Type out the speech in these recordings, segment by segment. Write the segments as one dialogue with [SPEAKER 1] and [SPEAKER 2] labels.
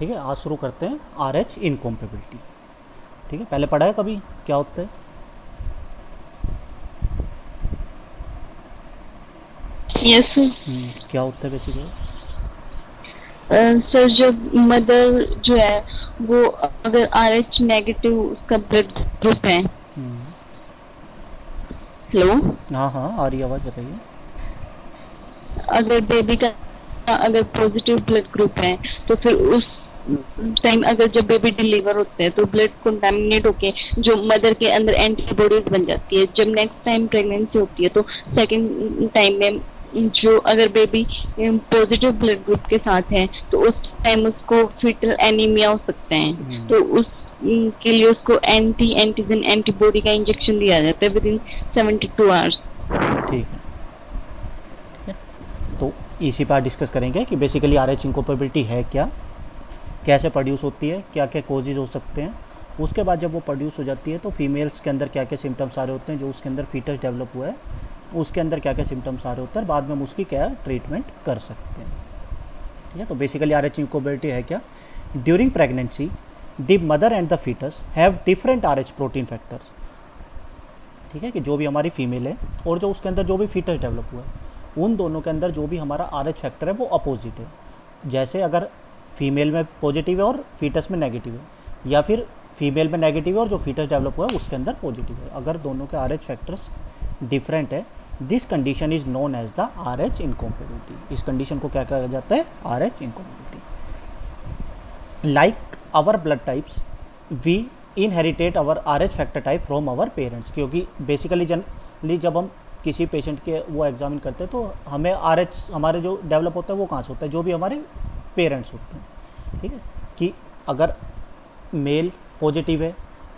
[SPEAKER 1] ठीक है, आज शुरू करते हैं आर एच इनकॉम्पेबिलिटी। ठीक है, पहले पढ़ा है कभी क्या होता है?
[SPEAKER 2] यस
[SPEAKER 1] क्या होता है बेसिकली?
[SPEAKER 2] सर, जब मदर जो है वो अगर RH नेगेटिव उसका ब्लड ग्रुप है। हेलो।
[SPEAKER 1] हाँ हाँ, आ रही आवाज़, बताइए।
[SPEAKER 2] अगर बेबी का अगर पॉजिटिव ब्लड ग्रुप है तो फिर उस टाइम अगर जब बेबी डिलीवर होते हैं तो ब्लड कंटामिनेट होके जो मदर के अंदर एंटीबॉडीज बन जाती है। जब नेक्स्ट टाइम प्रेगनेंसी होती है तो सेकेंड टाइम में जो अगर बेबी पॉजिटिव ब्लड ग्रुप के साथ है तो उस टाइम उसको फीटल एनीमिया हो सकते हैं। तो उस के लिए उसको एंटीजन एंटीबॉडी का इंजेक्शन दिया जाता है विद इन 72 आवर्स।
[SPEAKER 1] ठीक है, तो इसी पर डिस्कस करेंगे कि बेसिकली आर एच इनकॉम्पेबिलिटी है क्या, कैसे प्रोड्यूस होती है, क्या क्या कोजेज हो सकते हैं। उसके बाद जब वो प्रोड्यूस हो जाती है तो फीमेल्स के अंदर क्या क्या सिम्टम्स आ रहे होते हैं, जो उसके अंदर फीटस डेवलप हुआ है उसके अंदर क्या क्या सिम्टम्स आ रहे होते हैं, बाद में हम उसकी क्या ट्रीटमेंट कर सकते हैं। ठीक है, तो बेसिकली आर एच इनकॉम्पेबिलिटी है क्या? During pregnancy the mother and the foetus have different R H protein factors. ठीक है, कि जो भी हमारी फीमेल है और जो उसके अंदर जो भी फीटस डेवलप हुआ है उन दोनों के अंदर जो भी हमारा आर एच फैक्टर है वो अपोजिट है। जैसे अगर फीमेल में पॉजिटिव है और फीटस में नेगेटिव है, या फिर फीमेल में नेगेटिव है और जो फीटस डेवलप हुआ है उसके अंदर पॉजिटिव है, अगर दोनों के आर एच फैक्टर्स डिफरेंट है, this condition is known as the R H incompatibility. इस कंडीशन को क्या कहा जाता है? R H incompatibility. Like our blood types we inherit our R H factor type from our parents. क्योंकि बेसिकली जनरली जब हम किसी पेशेंट के वो एग्जामिन करते हैं तो हमें आर एच हमारे जो डेवलप होता है वो कहाँ से होता है? जो भी हमारे पेरेंट्स होते हैं। ठीक है, कि अगर मेल पॉजिटिव है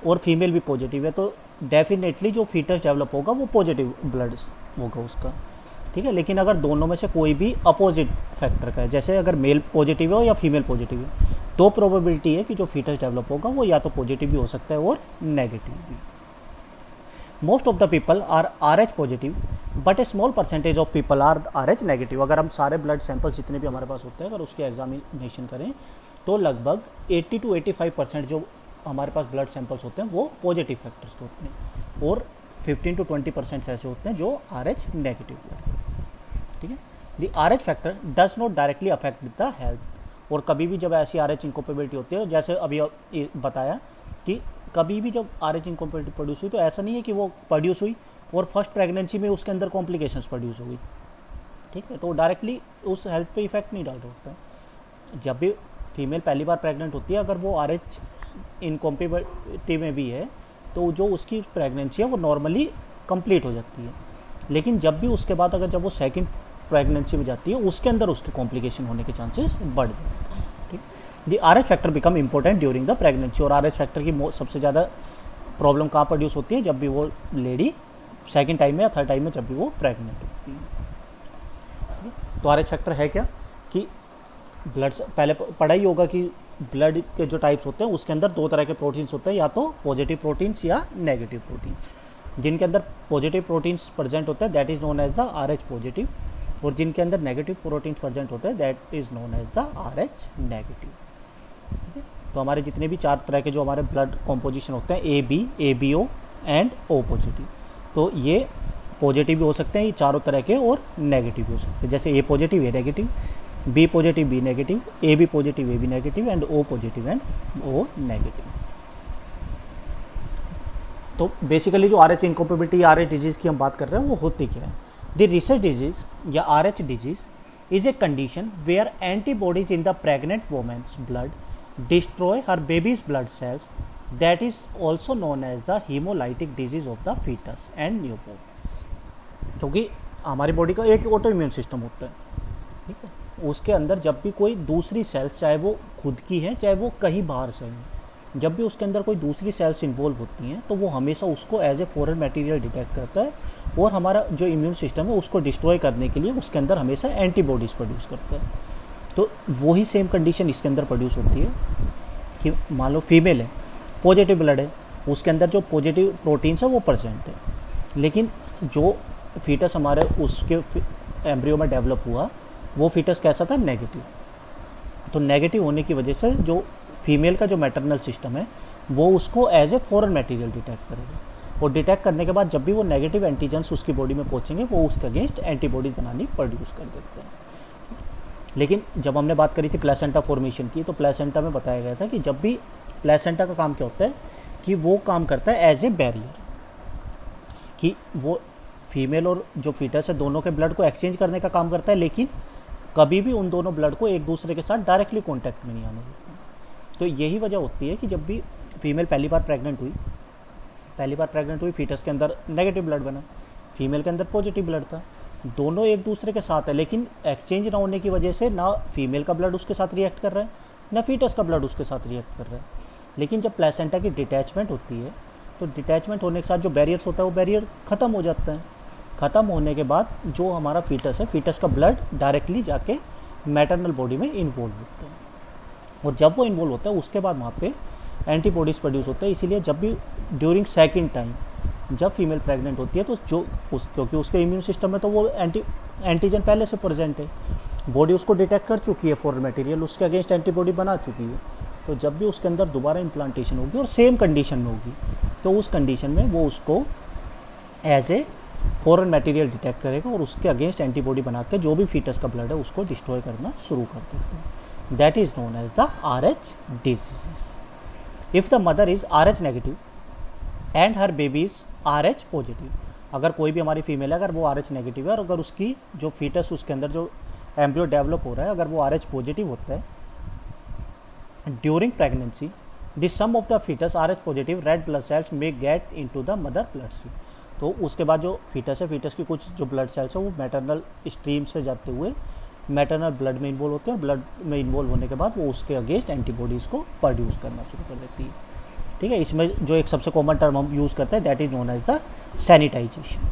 [SPEAKER 1] और फीमेल भी पॉजिटिव है तो डेफिनेटली जो फीटस डेवलप होगा वो पॉजिटिव ब्लड होगा उसका। ठीक है, लेकिन अगर दोनों में से कोई भी अपोजिट फैक्टर का है, जैसे अगर मेल पॉजिटिव है या फीमेल पॉजिटिव है, तो प्रोबेबिलिटी है कि जो फीटस डेवलप होगा वो या तो पॉजिटिव भी हो सकता है और नेगेटिव भी। Most of the people are R H positive but a small percentage of people are R H negative. अगर हम सारे ब्लड सैंपल जितने भी हमारे पास होते हैं अगर उसके एग्जामिनेशन करें तो लगभग 80 to 85% जो हमारे पास ब्लड सैंपल्स होते हैं वो पॉजिटिव फैक्टर्स के होते हैं और 15 to 20% ऐसे होते हैं जो आर एच नेगेटिव होते हैं। ठीक है, the R H factor does not directly affect the health. और कभी भी जब ऐसी आर एच इनकॉम्पेबिलिटी होती है, जैसे अभी बताया कि कभी भी जब आर एच इनकॉम्पेबिलिटी प्रोड्यूस हुई तो ऐसा नहीं है कि वो प्रोड्यूस हुई और फर्स्ट प्रेगनेंसी में उसके अंदर कॉम्प्लिकेशंस प्रोड्यूस हो गई। ठीक है, तो डायरेक्टली उस हेल्थ पे इफेक्ट नहीं डाल होता है। जब भी फीमेल पहली बार प्रेग्नेंट होती है अगर वो आर एच इनकॉम्पेबिलिटी में भी है तो जो उसकी प्रेगनेंसी है वो नॉर्मली कंप्लीट हो जाती है। लेकिन जब भी उसके बाद अगर जब वो सेकंड प्रेगनेंसी में जाती है उसके अंदर उसके कॉम्प्लिकेशन होने के चांसेस बढ़ जाते हैं। ठीक, the R H factor become important during the pregnancy. और आर एच फैक्टर की सबसे ज़्यादा प्रॉब्लम कहाँ प्रोड्यूस होती है? जब भी वो लेडी सेकंड टाइम में या थर्ड टाइम में जब भी वो प्रेग्नेंट होती है। तो आर एच फैक्टर है क्या? कि ब्लड पहले पढ़ा ही होगा कि ब्लड के जो टाइप्स होते हैं उसके अंदर दो तरह के प्रोटीन्स होते हैं, या तो पॉजिटिव प्रोटीन्स या नेगेटिव प्रोटीन। जिनके अंदर पॉजिटिव प्रोटीन्स प्रेजेंट होते हैं that is known as the R H positive, और जिनके अंदर नेगेटिव प्रोटीन्स प्रेजेंट होते हैं that is known as the R H negative. तो हमारे जितने भी चार तरह के जो हमारे ब्लड कॉम्पोजिशन होते हैं A B O and O positive, तो ये पॉजिटिव भी हो सकते हैं ये चारों तरह के और नेगेटिव भी हो सकते हैं। जैसे A positive A negative, B positive B negative, A B positive A B negative and O positive and O negative. तो बेसिकली जो R H incompatibility R H disease की हम बात कर रहे हैं वो होती क्या है? द रिसेस डिजीज या R H disease is a condition where antibodies in the pregnant women's blood destroy her baby's blood cells that is also known as the haemolytic disease of the foetus and newborn. क्योंकि हमारी body का एक auto immune system होता है। ठीक है, उसके अंदर जब भी कोई दूसरी सेल्स, चाहे वो खुद की है चाहे वो कहीं बाहर से है, जब भी उसके अंदर कोई दूसरी सेल्स इन्वॉल्व होती हैं तो वो हमेशा उसको as a foreign material detect करता है और हमारा जो इम्यून सिस्टम है उसको डिस्ट्रॉय करने के लिए उसके अंदर हमेशा एंटीबॉडीज़ प्रोड्यूस करता है। तो वही सेम कंडीशन इसके अंदर प्रोड्यूस होती है कि मान लो फीमेल है, पॉजिटिव ब्लड है, उसके अंदर जो पॉजिटिव प्रोटीन्स है वो प्रेजेंट है, लेकिन जो फीटस हमारे उसके एम्ब्रियो में डेवलप हुआ वो फीटस कैसा था? नेगेटिव। तो नेगेटिव होने की वजह से जो फीमेल का जो मैटरनल सिस्टम है वो उसको as a foreign material detect करेगा, और डिटेक्ट करने के बाद जब भी वो नेगेटिव एंटीजन्स उसकी बॉडी में पहुंचेंगे वो उसके अगेंस्ट एंटीबॉडीज बनानी प्रोड्यूस कर देते हैं। लेकिन जब हमने बात करी थी प्लेसेंटा फॉर्मेशन की, तो प्लेसेंटा में बताया गया था कि जब भी प्लेसेंटा का काम क्या होता है कि वो काम करता है एज ए बैरियर, कि वो फीमेल और जो फीटस है दोनों के ब्लड को एक्सचेंज करने का काम करता है, लेकिन कभी भी उन दोनों ब्लड को एक दूसरे के साथ डायरेक्टली कॉन्टैक्ट में नहीं आने देता। तो यही वजह होती है कि जब भी फीमेल पहली बार प्रेग्नेंट हुई फीटस के अंदर नेगेटिव ब्लड बना, फीमेल के अंदर पॉजिटिव ब्लड था, दोनों एक दूसरे के साथ है, लेकिन एक्सचेंज ना होने की वजह से ना फीमेल का ब्लड उसके साथ रिएक्ट कर रहा है ना फीटस का ब्लड उसके साथ रिएक्ट कर रहा है। लेकिन जब प्लेसेंटा की डिटैचमेंट होती है तो डिटैचमेंट होने के साथ जो बैरियर्स होता है वो बैरियर ख़त्म हो जाता है। ख़त्म होने के बाद जो हमारा फीटस है, फीटस का ब्लड डायरेक्टली जाके मैटरनल बॉडी में इन्वॉल्व होता है, और जब वो इन्वॉल्व होता है उसके बाद वहाँ पे एंटीबॉडीज़ प्रोड्यूस होते हैं। इसीलिए जब भी ड्यूरिंग सेकेंड टाइम जब फीमेल प्रेग्नेंट होती है तो क्योंकि उसके इम्यून सिस्टम में तो वो एंटीजन पहले से प्रेजेंट है, बॉडी उसको डिटेक्ट कर चुकी है, फॉरेन मटेरियल उसके अगेंस्ट एंटीबॉडी बना चुकी है। तो जब भी उसके अंदर दोबारा इम्प्लांटेशन होगी और सेम कंडीशन में होगी तो उस कंडीशन में वो उसको as a foreign material detect करेगा और उसके अगेंस्ट एंटीबॉडी बना के जो भी फीटस का ब्लड है उसको डिस्ट्रॉय करना शुरू कर देते हैं। That is known as the RH disease. If the mother is RH negative and her baby is RH positive, अगर कोई भी हमारी फीमेल है अगर वो RH नेगेटिव है और अगर उसकी जो फीटस उसके अंदर जो एम्ब्रियो डेवलप हो रहा है अगर वो RH पॉजिटिव होता है during pregnancy, the sum of the foetus RH positive red blood cells may get into the mother blood stream. तो उसके बाद जो फीटस है, फीटस की कुछ जो ब्लड सेल्स है वो मैटरनल स्ट्रीम से जाते हुए मैटरनल ब्लड में इन्वॉल्व होते हैं, और ब्लड में इन्वॉल्व होने के बाद वो उसके अगेंस्ट एंटीबॉडीज़ को प्रोड्यूस करना शुरू कर देती है। ठीक है, इसमें जो एक सबसे कॉमन टर्म हम यूज़ करते हैं that is known as the sanitization.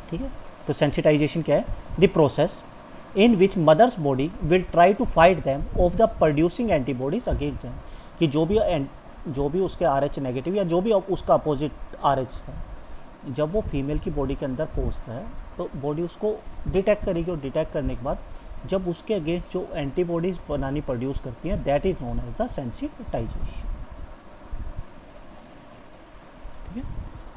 [SPEAKER 1] ठीक है, तो सेंसिटाइजेशन क्या है? The process in which mother's body will try to fight them off the producing antibodies against them, कि जो भी उसके RH नेगेटिव या जो भी उसका अपोजिट RH था, जब वो फीमेल की बॉडी के अंदर पहुंचता है तो बॉडी उसको डिटेक्ट करेगी, और डिटेक्ट करने के बाद जब उसके अगेंस्ट जो एंटीबॉडीज बनानी प्रोड्यूस करती हैं that is known as the sensitization. ठीक है,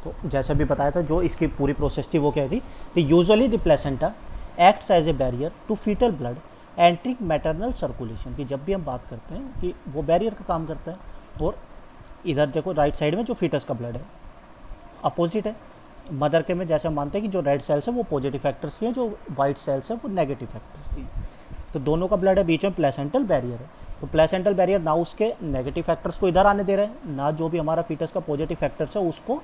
[SPEAKER 1] तो जैसे भी बताया था जो इसकी पूरी प्रोसेस थी वो क्या थी? Usually the placenta acts as a barrier to foetal blood entering maternal circulation, की जब भी हम बात करते हैं कि वो बैरियर का काम करता है। और इधर देखो राइट साइड में जो फीटस का ब्लड है अपोजिट है मदर के में, जैसे हम मानते हैं कि जो रेड सेल्स है वो पॉजिटिव फैक्टर्स की हैं, जो वाइट सेल्स है वो नेगेटिव फैक्टर्स की हैं। तो दोनों का ब्लड है, बीच में प्लेसेंटल बैरियर है। तो प्लेसेंटल बैरियर ना उसके नेगेटिव फैक्टर्स को इधर आने दे रहा है, ना जो भी हमारा फीटस का पॉजिटिव फैक्टर्स है उसको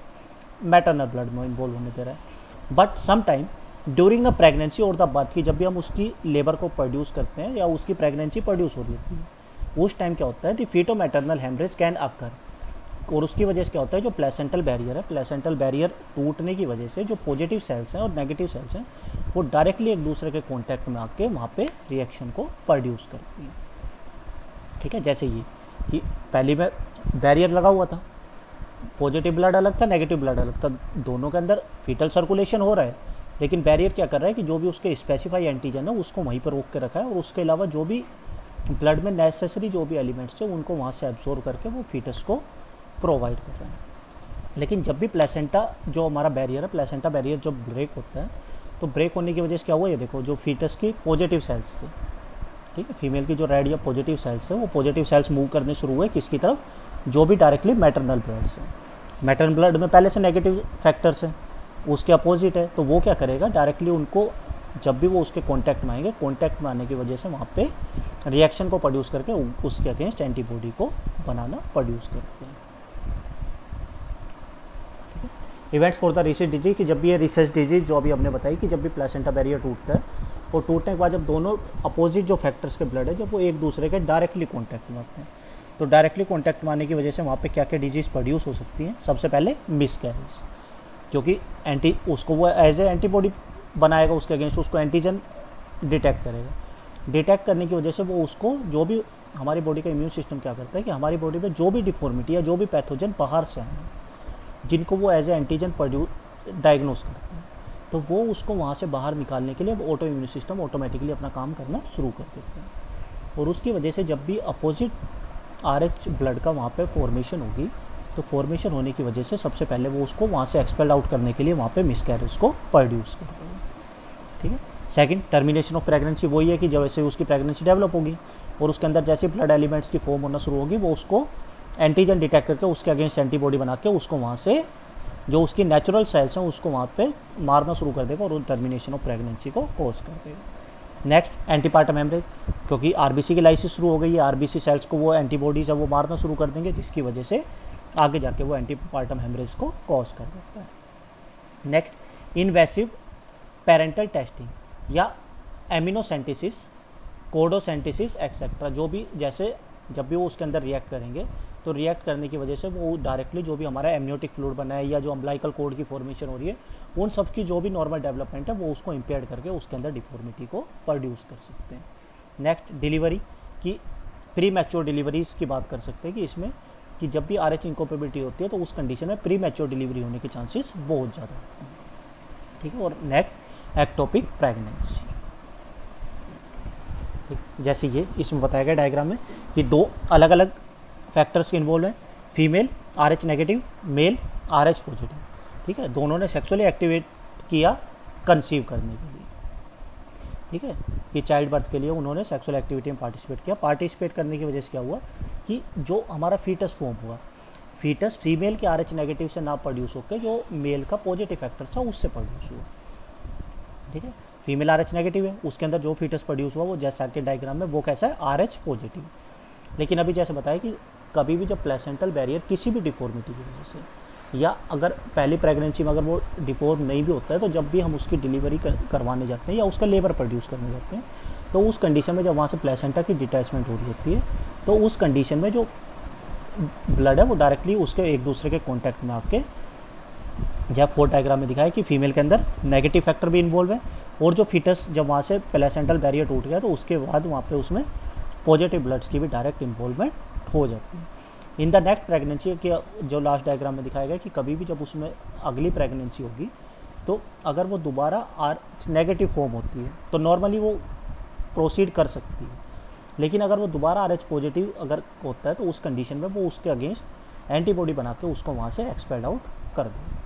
[SPEAKER 1] मैटरनल ब्लड में इन्वॉल्व होने दे रहा है। But some time during the pregnancy और द बर्थ, की जब भी हम उसकी लेबर को प्रोड्यूस करते हैं या उसकी प्रेगनेंसी प्रोड्यूस हो रही होती है उस टाइम क्या होता है? The feto maternal haemorrhage can occur, और उसकी वजह से क्या होता है? जो प्लेसेंटल बैरियर है, प्लेसेंटल बैरियर टूटने की वजह से जो पॉजिटिव सेल्स हैं और नेगेटिव सेल्स हैं वो डायरेक्टली एक दूसरे के कांटेक्ट में आके वहाँ पे रिएक्शन को प्रोड्यूस करती हैं। ठीक है, जैसे ये कि पहली में बैरियर लगा हुआ था, पॉजिटिव ब्लड अलग था, नेगेटिव ब्लड अलग था, दोनों के अंदर फीटल सर्कुलेशन हो रहा है, लेकिन बैरियर क्या कर रहा है कि जो भी उसके स्पेसिफाई एंटीजन है उसको वहीं पर रोक के रखा है, और उसके अलावा जो भी ब्लड में नेसेसरी जो भी एलिमेंट्स है उनको वहाँ से एब्जॉर्व करके वो फीटस को प्रोवाइड कर रहे हैं। लेकिन जब भी प्लेसेंटा जो हमारा बैरियर है, प्लेसेंटा बैरियर जब ब्रेक होता है तो ब्रेक होने की वजह से क्या हुआ? ये देखो जो फीटस की पॉजिटिव सेल्स थे, ठीक है, फीमेल की जो रेड या पॉजिटिव सेल्स है वो पॉजिटिव सेल्स मूव करने शुरू हुए किसकी तरफ? जो भी डायरेक्टली मैटरनल ब्लड से। मैटरनल ब्लड में पहले से नेगेटिव फैक्टर्स हैं, उसके अपोजिट है, तो वो क्या करेगा? डायरेक्टली उनको जब भी वो उसके कांटेक्ट में आएंगे, कांटेक्ट में आने की वजह से वहाँ पे रिएक्शन को प्रोड्यूस करके उसके अगेंस्ट एंटीबॉडी को बनाना प्रोड्यूस करते हैं। Events for the rhesus disease, कि जब भी ये रिसेस डिजीज जो अभी हमने बताई कि जब भी प्लेसेंटा बैरियर टूटता है और टूटने के बाद जब दोनों अपोजिट जो फैक्टर्स के ब्लड है जब वो एक दूसरे के डायरेक्टली कॉन्टैक्ट में आते हैं, तो डायरेक्टली कॉन्टैक्ट में आने की वजह से वहाँ पे क्या क्या डिजीज़ प्रोड्यूस हो सकती हैं? सबसे पहले मिसकैरेज, क्योंकि उसको वो एज ए एंटीबॉडी बनाएगा उसके अगेंस्ट, उसको एंटीजन डिटेक्ट करेगा। डिटेक्ट करने की वजह से वो उसको जो भी हमारी बॉडी का इम्यून सिस्टम क्या करता है कि हमारी बॉडी में जो भी डिफॉर्मिटी या जो भी पैथोजन बाहर से आए जिनको वो एज ए एंटीजन डायग्नोस करते हैं, तो वो उसको वहाँ से बाहर निकालने के लिए ऑटो इम्यून सिस्टम ऑटोमेटिकली अपना काम करना शुरू कर देते हैं। और उसकी वजह से जब भी अपोजिट RH ब्लड का वहाँ पे फॉर्मेशन होगी, तो फॉर्मेशन होने की वजह से सबसे पहले वो उसको वहाँ से एक्सपेल आउट करने के लिए वहाँ पे मिसकैरेज को प्रोड्यूस करता है। ठीक है। सेकंड, टर्मिनेशन ऑफ प्रेगनेंसी वही है कि जैसे उसकी प्रेगनेंसी डेवलप होगी और उसके अंदर जैसे ब्लड एलिमेंट्स की फॉर्म होना शुरू होगी, वो उसको एंटीजन डिटेक्ट करके उसके अगेंस्ट एंटीबॉडी बना के उसको वहाँ से जो उसकी नेचुरल सेल्स हैं उसको वहाँ पे मारना शुरू कर देगा और टर्मिनेशन ऑफ प्रेगनेंसी को कॉज कर देगा। नेक्स्ट, एंटीपार्टम हेमरेज, क्योंकि आरबीसी की लाइसिस शुरू हो गई है, आरबीसी सेल्स को वो एंटीबॉडीज है वो मारना शुरू कर देंगे, जिसकी वजह से आगे जाके वो एंटीपार्टम हेमरेज को कॉज कर देता है। नेक्स्ट, इन्वेसिव पेरेंटल टेस्टिंग या एमिनोसेंटिसिस, कोडोसेंटिसिस एक्सेट्रा, जो भी जैसे जब भी वो उसके अंदर रिएक्ट करेंगे तो रिएक्ट करने की वजह से वो डायरेक्टली जो भी हमारा एमनियोटिक फ्लूइड बना है या जो अम्बलाइकल कोड की फॉर्मेशन हो रही है, उन सब की जो भी नॉर्मल डेवलपमेंट है वो उसको इम्पेयर करके उसके अंदर डिफॉर्मिटी को प्रोड्यूस कर सकते हैं। नेक्स्ट, डिलीवरी की प्री मैच्योर डिलीवरीज की बात कर सकते हैं कि इसमें कि जब भी RH इनकॉम्पेबिलिटी होती है तो उस कंडीशन में प्री मैच्योर डिलीवरी होने के चांसेस बहुत ज़्यादा होते हैं। ठीक है। और नेक्स्ट, एक्टोपिक प्रेगनेंसी, जैसे ये इसमें बताया गया डायग्राम में कि दो अलग अलग फैक्टर्स के इन्वॉल्व हैं, female RH negative, male RH positive. ठीक है। दोनों ने सेक्सुअली एक्टिवेट किया कंसीव करने के लिए। ठीक है। कि चाइल्ड बर्थ के लिए उन्होंने सेक्सुअल एक्टिविटी में पार्टिसिपेट किया। पार्टिसिपेट करने की वजह से क्या हुआ कि जो हमारा फीटस फॉर्म हुआ, फीटस फीमेल के RH नेगेटिव से ना प्रोड्यूस होकर जो मेल का पॉजिटिव फैक्टर था उससे प्रोड्यूस हुआ। ठीक है। फीमेल RH नेगेटिव है, उसके अंदर जो फीटस प्रोड्यूस हुआ वो जैसा के डायग्राम में वो कैसा है, RH पॉजिटिव। लेकिन अभी जैसे बताया कि कभी भी जब प्लेसेंटल बैरियर किसी भी डिफॉर्मिटी की वजह से या अगर पहली प्रेगनेंसी में अगर वो डिफॉर्म नहीं भी होता है, तो जब भी हम उसकी डिलीवरी करवाने जाते हैं या उसका लेबर प्रोड्यूस करने जाते हैं, तो उस कंडीशन में जब वहाँ से प्लेसेंटा की डिटैचमेंट हो रही होती है, तो उस कंडीशन में जो ब्लड है वो डायरेक्टली उसके एक दूसरे के कॉन्टैक्ट में आके, जब 4 डायग्राम में दिखाया कि फीमेल के अंदर नेगेटिव फैक्टर भी इन्वॉल्व है और जो फीटस जब वहाँ से प्लेसेंटल बैरियर टूट गया तो उसके बाद वहाँ पे उसमें पॉजिटिव ब्लड्स की भी डायरेक्ट इन्वॉल्वमेंट हो जाती है। इन द नेक्स्ट प्रेगनेंसी के जो लास्ट डायग्राम में दिखाया गया कि कभी भी जब उसमें अगली प्रेगनेंसी होगी तो अगर वो दोबारा RH नेगेटिव फॉर्म होती है तो नॉर्मली वो प्रोसीड कर सकती है, लेकिन अगर वो दोबारा RH पॉजिटिव अगर होता है तो उस कंडीशन में वो उसके अगेंस्ट एंटीबॉडी बना के उसको वहाँ से एक्सपेल आउट कर दे।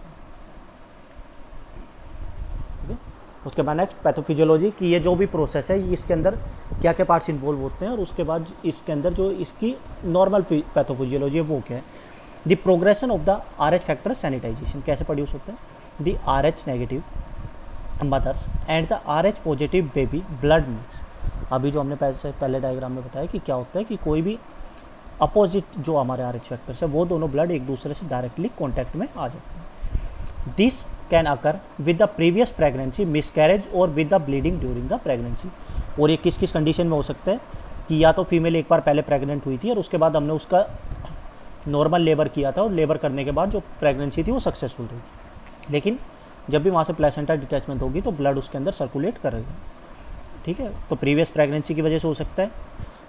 [SPEAKER 1] उसके बाद नेक्स्ट पैथोफिजियोलॉजी की ये जो भी प्रोसेस है इसके अंदर क्या क्या पार्ट्स इन्वॉल्व होते हैं और उसके बाद इसके अंदर जो इसकी नॉर्मल पैथोफिजियोलॉजी है वो क्या है। The progression of the RH factor sanitization कैसे प्रोड्यूस होता है, the RH negative mothers and the RH positive baby blood mix. अभी जो हमने पहले डायग्राम में बताया कि क्या होता है कि कोई भी अपोजिट जो हमारे RH फैक्टर्स है वो दोनों ब्लड एक दूसरे से डायरेक्टली कॉन्टैक्ट में आ जाते हैं। This can occur with the previous pregnancy, miscarriage और with the bleeding during the pregnancy. और ये किस किस कंडीशन में हो सकता है कि या तो फीमेल एक बार पहले प्रेग्नेंट हुई थी और उसके बाद हमने उसका नॉर्मल लेबर किया था और लेबर करने के बाद जो प्रेगनेंसी थी वो सक्सेसफुल रही, लेकिन जब भी वहाँ से प्लेसेंटा डिटैचमेंट होगी तो ब्लड उसके अंदर सर्कुलेट करेगा। ठीक है। तो प्रीवियस प्रेगनेंसी की वजह से हो सकता है।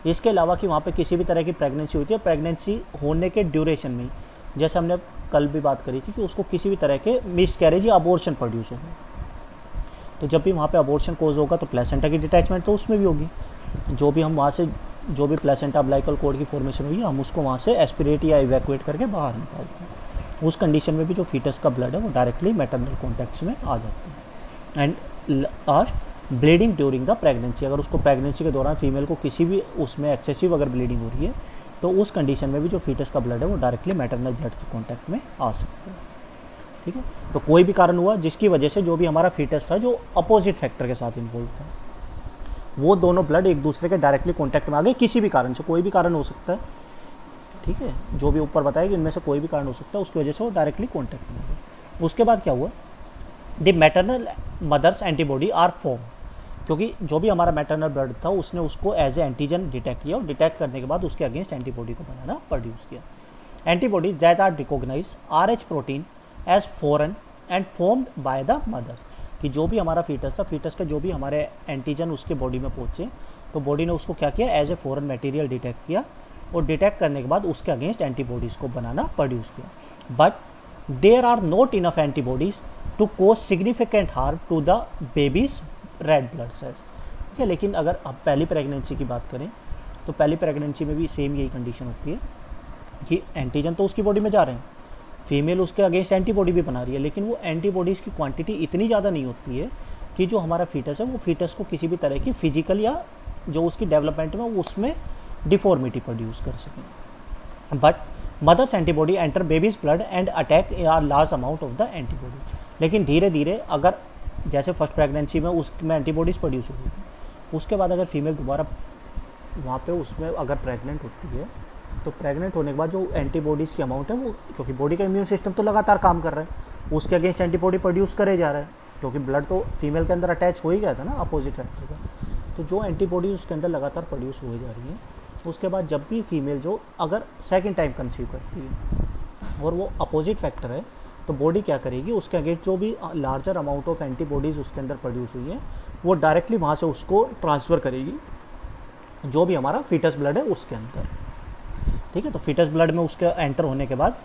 [SPEAKER 1] इसके अलावा कि वहाँ पे किसी भी तरह की प्रेगनेंसी होती है, प्रेगनेंसी होने के ड्यूरेशन में, जैसे हमने कल भी बात करी थी कि उसको किसी भी तरह के मिसकैरेज या अबॉर्शन प्रोड्यूस होगा, तो जब भी वहाँ पे अबॉर्शन कोज होगा तो प्लेसेंटा की डिटैचमेंट तो उसमें भी होगी। जो भी हम वहाँ से जो भी प्लेसेंटा अम्बलाइकल कोड की फॉर्मेशन हुई है हम उसको वहाँ से एस्पिरेट या इवैक्यूएट करके बाहर निकालते हैं। उस कंडीशन में भी जो फीटस का ब्लड है वो डायरेक्टली मैटरनल कॉन्टैक्ट्स में आ जाता है। And last, bleeding during the pregnancy. अगर उसको प्रेगनेंसी के दौरान फीमेल को किसी भी उसमें एक्सेसिव अगर ब्लीडिंग हो रही है तो उस कंडीशन में भी जो फीटस का ब्लड है वो डायरेक्टली मैटरनल ब्लड के कॉन्टैक्ट में आ सकता है। ठीक है। तो कोई भी कारण हुआ जिसकी वजह से जो भी हमारा फीटस था जो अपोजिट फैक्टर के साथ इन्वॉल्व था वो दोनों ब्लड एक दूसरे के डायरेक्टली कॉन्टैक्ट में आ गए, किसी भी कारण से, कोई भी कारण हो सकता है। ठीक है। जो भी ऊपर बताया कि इनमें से कोई भी कारण हो सकता है, उसकी वजह से वो डायरेक्टली कॉन्टैक्ट में आ गए। उसके बाद क्या हुआ, the maternal mother's antibody are form, क्योंकि जो भी हमारा मैटरनल ब्लड था उसने उसको एज ए एंटीजन डिटेक्ट किया और डिटेक्ट करने के बाद उसके अगेंस्ट एंटीबॉडी को बनाना प्रोड्यूस किया। Antibodies that are recognise RH protein as foreign and formed by the mother, कि जो भी हमारा फीटस था, फीटस का जो भी हमारे एंटीजन उसके बॉडी में पहुंचे तो बॉडी ने उसको क्या किया, as a foreign material detect किया और डिटेक्ट करने के बाद उसके अगेंस्ट एंटीबॉडीज को बनाना प्रोड्यूस किया। But there are not enough antibodies to cause significant harm to the baby's red blood cells. ठीक है। लेकिन अगर अब पहली प्रेगनेंसी की बात करें तो पहली प्रेगनेंसी में भी सेम यही कंडीशन होती है कि एंटीजन तो उसकी बॉडी में जा रहे हैं, फीमेल उसके अगेंस्ट एंटीबॉडी भी बना रही है, लेकिन वो एंटीबॉडीज़ की क्वांटिटी इतनी ज़्यादा नहीं होती है कि जो हमारा फीटस है वो फीटस को किसी भी तरह की फिजिकल या जो उसकी डेवलपमेंट में उसमें डिफॉर्मिटी प्रोड्यूस कर सकें। But mother's antibody enter baby's blood and attack a large amount of the antibody. लेकिन धीरे धीरे अगर जैसे फर्स्ट प्रेगनेंसी में उसमें एंटीबॉडीज़ प्रोड्यूस होगी, उसके बाद अगर फीमेल दोबारा वहाँ पे उसमें अगर प्रेग्नेंट होती है तो प्रेग्नेंट होने के बाद जो एंटीबॉडीज़ की अमाउंट है वो, क्योंकि बॉडी का इम्यून सिस्टम तो लगातार काम कर रहा है, उसके अगेंस्ट एंटीबॉडी प्रोड्यूस करे जा रहा है, क्योंकि ब्लड तो फीमेल के अंदर अटैच हो ही गया था ना अपोजिट फैक्टर का। तो जो एंटीबॉडीज उसके अंदर लगातार प्रोड्यूस हो जा रही हैं, उसके बाद जब भी फीमेल जो अगर सेकेंड टाइम कंसीव करती है और वो अपोजिट फैक्टर है, तो बॉडी क्या करेगी, उसके अगेंस्ट जो भी लार्जर अमाउंट ऑफ एंटीबॉडीज़ उसके अंदर प्रोड्यूस हुई है वो डायरेक्टली वहाँ से उसको ट्रांसफ़र करेगी जो भी हमारा फीटस ब्लड है उसके अंदर। ठीक है, तो फीटस ब्लड में उसके एंटर होने के बाद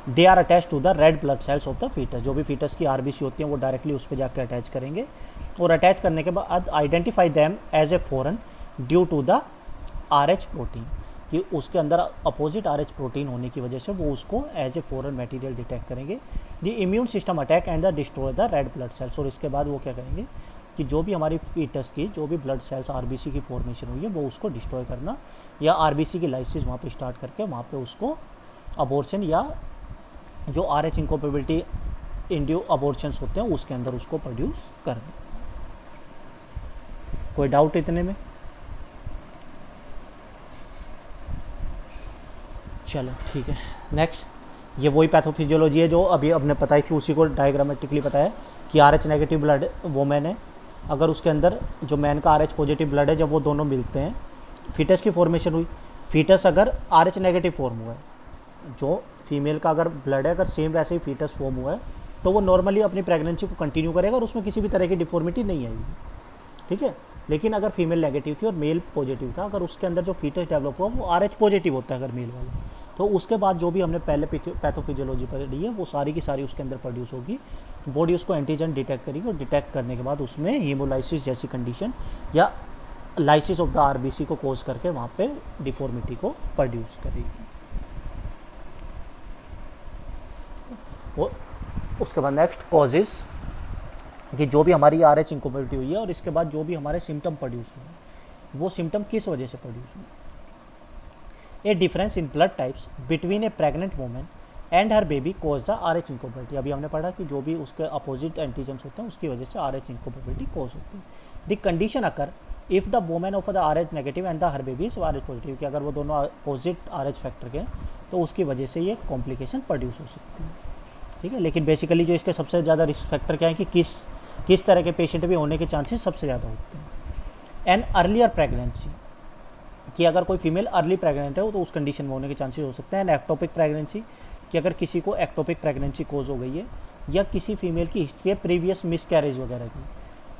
[SPEAKER 1] they are attach to the red blood cells of the foetus. जो भी फीटस की आरबीसी होती हैं वो डायरेक्टली उस पर जाकर अटैच करेंगे और अटैच करने के बाद identify them as a foreign due to the RH protein, कि उसके अंदर अपोजिट RH प्रोटीन होने की वजह से वो उसको as a foreign material detect करेंगे। The immune system attack and the destroy the red blood cells. और इसके बाद वो क्या करेंगे कि जो भी हमारी फीटस की जो भी ब्लड सेल्स आरबीसी की फॉर्मेशन हुई है वो उसको डिस्ट्रॉय करना, या आरबीसी की लाइसिस वहाँ पे स्टार्ट करके वहाँ पे उसको अबॉर्शन या जो RH इनकॉम्पेबिलिटी इंड्यू अबॉर्शंस होते हैं उसके अंदर उसको प्रोड्यूस कर दें। कोई डाउट इतने में? चलो ठीक है, नेक्स्ट ये वही पैथोफिजियोलॉजी है जो अभी हमने बताई थी, उसी को डायग्रामेटिकली बताया कि RH नेगेटिव ब्लड वोमेन है, अगर उसके अंदर जो मैन का RH पॉजिटिव ब्लड है, जब वो दोनों मिलते हैं फीटस की फॉर्मेशन हुई, फीटस अगर RH नेगेटिव फॉर्म हुआ है, जो फीमेल का अगर ब्लड है अगर सेम वैसे ही फीटस फॉर्म हुआ है, तो वो नॉर्मली अपनी प्रेगनेंसी को कंटिन्यू करेगा और उसमें किसी भी तरह की डिफॉर्मिटी नहीं आएगी। ठीक है, लेकिन अगर फीमेल नेगेटिव थी और मेल पॉजिटिव था, अगर उसके अंदर जो फीटस डेवलप हुआ वो RH पॉजिटिव होता है अगर मेल वाला, तो उसके बाद जो भी हमने पहले पैथोफिजियोलॉजी पढ़ी है वो सारी की सारी उसके अंदर प्रोड्यूस होगी। बॉडी उसको एंटीजन डिटेक्ट करेगी और डिटेक्ट करने के बाद उसमें हीमोलाइसिस जैसी कंडीशन या लाइसिस ऑफ द आरबीसी को कोज करके वहाँ पे डिफॉर्मिटी को प्रोड्यूस करेगी। और उसके बाद नेक्स्ट कॉजेज कि जो भी हमारी RH इनकॉम्पेबिलिटी हुई है और इसके बाद जो भी हमारे सिम्टम प्रोड्यूस हुए वो सिम्टम किस वजह से प्रोड्यूस हुए। A difference in blood types between a pregnant women and her baby cause the RH incompatibility. अभी हमने पढ़ा कि जो भी उसके अपोजिट एंटीजन्स होते हैं उसकी वजह से RH इनकॉम्पेबिलिटी कॉज होती है। The condition occur if the women of the RH negative and the her baby is RH positive, कि अगर वो दोनों अपोजिट RH फैक्टर के तो उसकी वजह से ये कॉम्प्लिकेशन प्रोड्यूस हो सकती है। ठीक है, लेकिन बेसिकली जो इसके सबसे ज़्यादा रिस्क फैक्टर क्या है कि किस तरह के पेशेंट भी होने के चांसेस सबसे ज़्यादा होते हैं। एन अर्लियर प्रेगनेंसी, कि अगर कोई फीमेल अर्ली प्रेग्नेंट है तो उस कंडीशन में होने के चांसेस हो सकते हैं। एन एक्टोपिक प्रेगनेंसी, कि अगर किसी को एक्टोपिक प्रेगनेंसी कोज हो गई है या किसी फीमेल की हिस्ट्री है प्रीवियस मिसकैरेज वगैरह की,